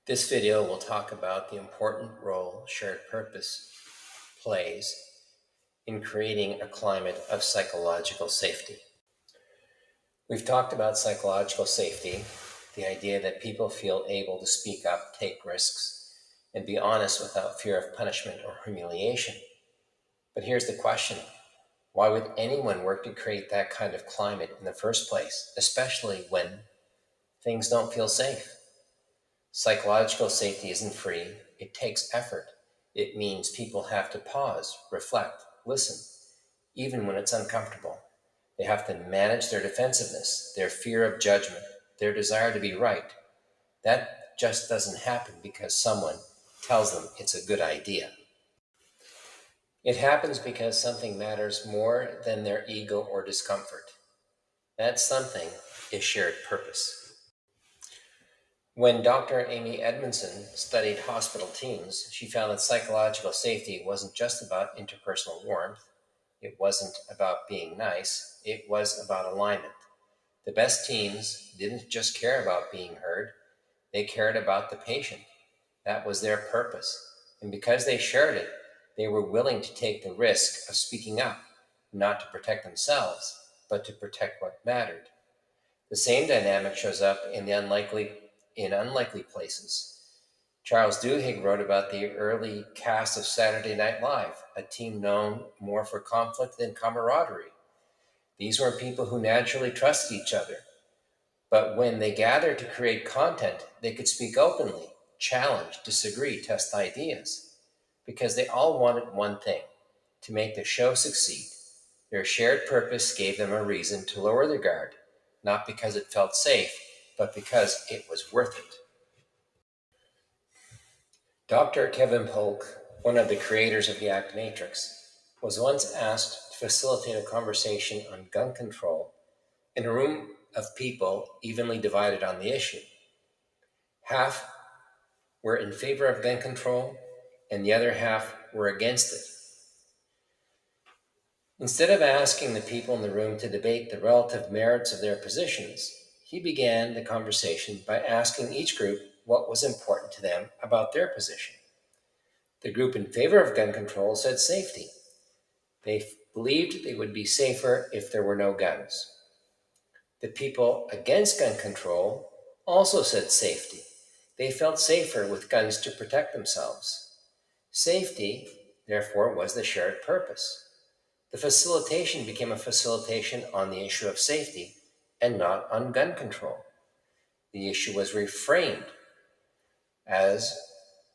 This video will talk about the important role shared purpose plays in creating a climate of psychological safety. We've talked about psychological safety, the idea that people feel able to speak up, take risks, and be honest without fear of punishment or humiliation. But here's the question. Why would anyone work to create that kind of climate in the first place, especially when things don't feel safe? Psychological safety isn't free. It takes effort. It means people have to pause, reflect, listen, even when it's uncomfortable. They have to manage their defensiveness, their fear of judgment, their desire to be right. That just doesn't happen because someone tells them it's a good idea. It happens because something matters more than their ego or discomfort. That something is shared purpose. When Dr. Amy Edmondson studied hospital teams, she found that psychological safety wasn't just about interpersonal warmth. It wasn't about being nice. It was about alignment. The best teams didn't just care about being heard. They cared about the patient. That was their purpose. And because they shared it, they were willing to take the risk of speaking up, not to protect themselves, but to protect what mattered. The same dynamic shows up in unlikely places. Charles Duhigg wrote about the early cast of Saturday Night Live, a team known more for conflict than camaraderie. These were people who naturally trusted each other. But when they gathered to create content, they could speak openly, challenge, disagree, test ideas, because they all wanted one thing, to make the show succeed. Their shared purpose gave them a reason to lower their guard, not because it felt safe, but because it was worth it. Dr. Kevin Polk, one of the creators of the ACT Matrix, was once asked to facilitate a conversation on gun control in a room of people evenly divided on the issue. Half were in favor of gun control, and the other half were against it. Instead of asking the people in the room to debate the relative merits of their positions, he began the conversation by asking each group what was important to them about their position. The group in favor of gun control said safety. They believed they would be safer if there were no guns. The people against gun control also said safety. They felt safer with guns to protect themselves. Safety, therefore, was the shared purpose. The facilitation became a facilitation on the issue of safety and not on gun control. The issue was reframed as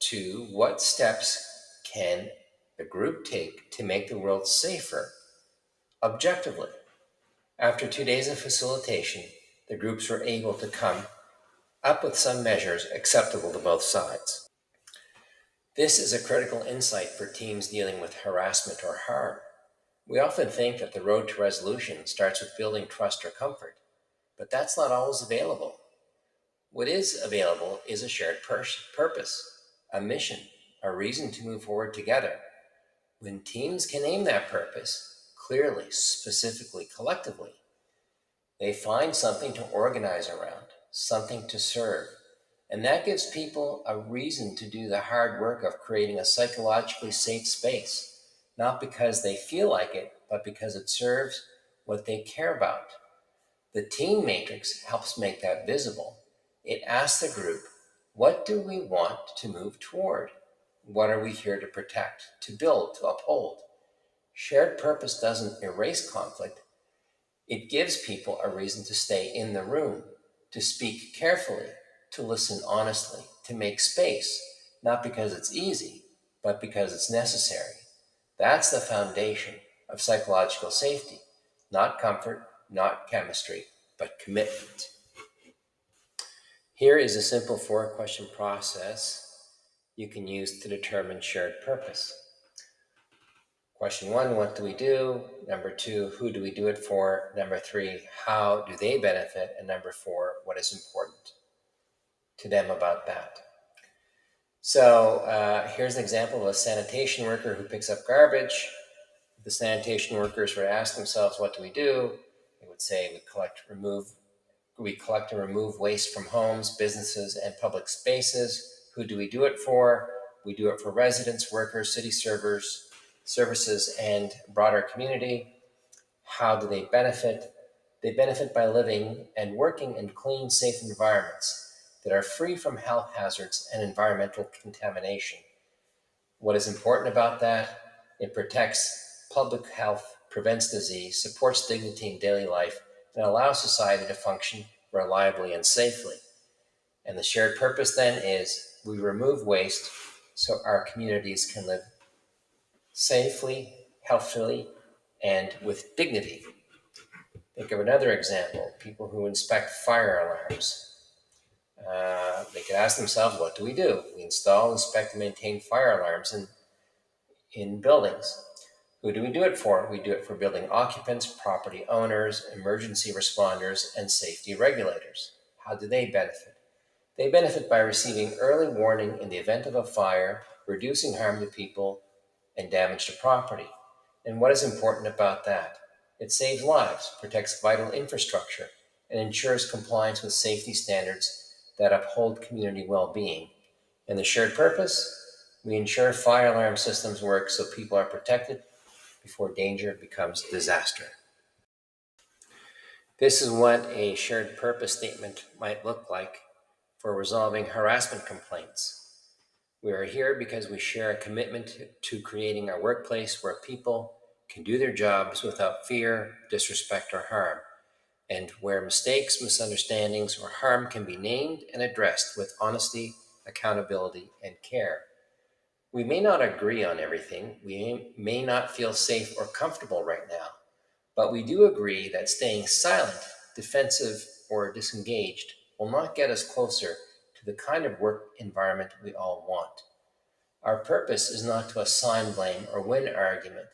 to what steps can the group take to make the world safer objectively. After 2 days of facilitation, the groups were able to come up with some measures acceptable to both sides. This is a critical insight for teams dealing with harassment or harm. We often think that the road to resolution starts with building trust or comfort, but that's not always available. What is available is a shared purpose, a mission, a reason to move forward together. When teams can name that purpose, clearly, specifically, collectively, they find something to organize around, something to serve. And that gives people a reason to do the hard work of creating a psychologically safe space, not because they feel like it, but because it serves what they care about. The team matrix helps make that visible. It asks the group, what do we want to move toward? What are we here to protect, to build, to uphold? Shared purpose doesn't erase conflict. It gives people a reason to stay in the room, to speak carefully, to listen honestly, to make space, not because it's easy, but because it's necessary. That's the foundation of psychological safety, not comfort, not chemistry, but commitment. Here is a simple 4-question process you can use to determine shared purpose. Question 1, what do we do? Number 2, who do we do it for? Number 3, how do they benefit? And number 4, what is important to them about that? So here's an example of a sanitation worker who picks up garbage. The sanitation workers would ask themselves, what do? They would say, we collect and remove waste from homes, businesses, and public spaces. Who do we do it for? We do it for residents, workers, city servers, services, and broader community. How do they benefit? They benefit by living and working in clean, safe environments that are free from health hazards and environmental contamination. What is important about that? It protects public health, prevents disease, supports dignity in daily life, and allows society to function reliably and safely. And the shared purpose then is we remove waste so our communities can live safely, healthfully, and with dignity. Think of another example, people who inspect fire alarms. They could ask themselves, what do? We install, inspect, and maintain fire alarms in buildings. Who do we do it for? We do it for building occupants, property owners, emergency responders, and safety regulators. How do they benefit? They benefit by receiving early warning in the event of a fire, reducing harm to people and damage to property. And what is important about that? It saves lives, protects vital infrastructure, and ensures compliance with safety standards that uphold community well-being. And the shared purpose? We ensure fire alarm systems work so people are protected before danger becomes disaster. This is what a shared purpose statement might look like for resolving harassment complaints. We are here because we share a commitment to creating a workplace where people can do their jobs without fear, disrespect, or harm, and where mistakes, misunderstandings, or harm can be named and addressed with honesty, accountability, and care. We may not agree on everything, we may not feel safe or comfortable right now, but we do agree that staying silent, defensive, or disengaged will not get us closer to the kind of work environment we all want. Our purpose is not to assign blame or win an argument,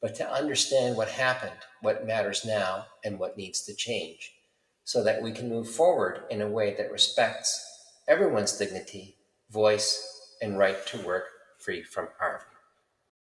but to understand what happened, what matters now, and what needs to change, so that we can move forward in a way that respects everyone's dignity, voice, and right to work free from harm.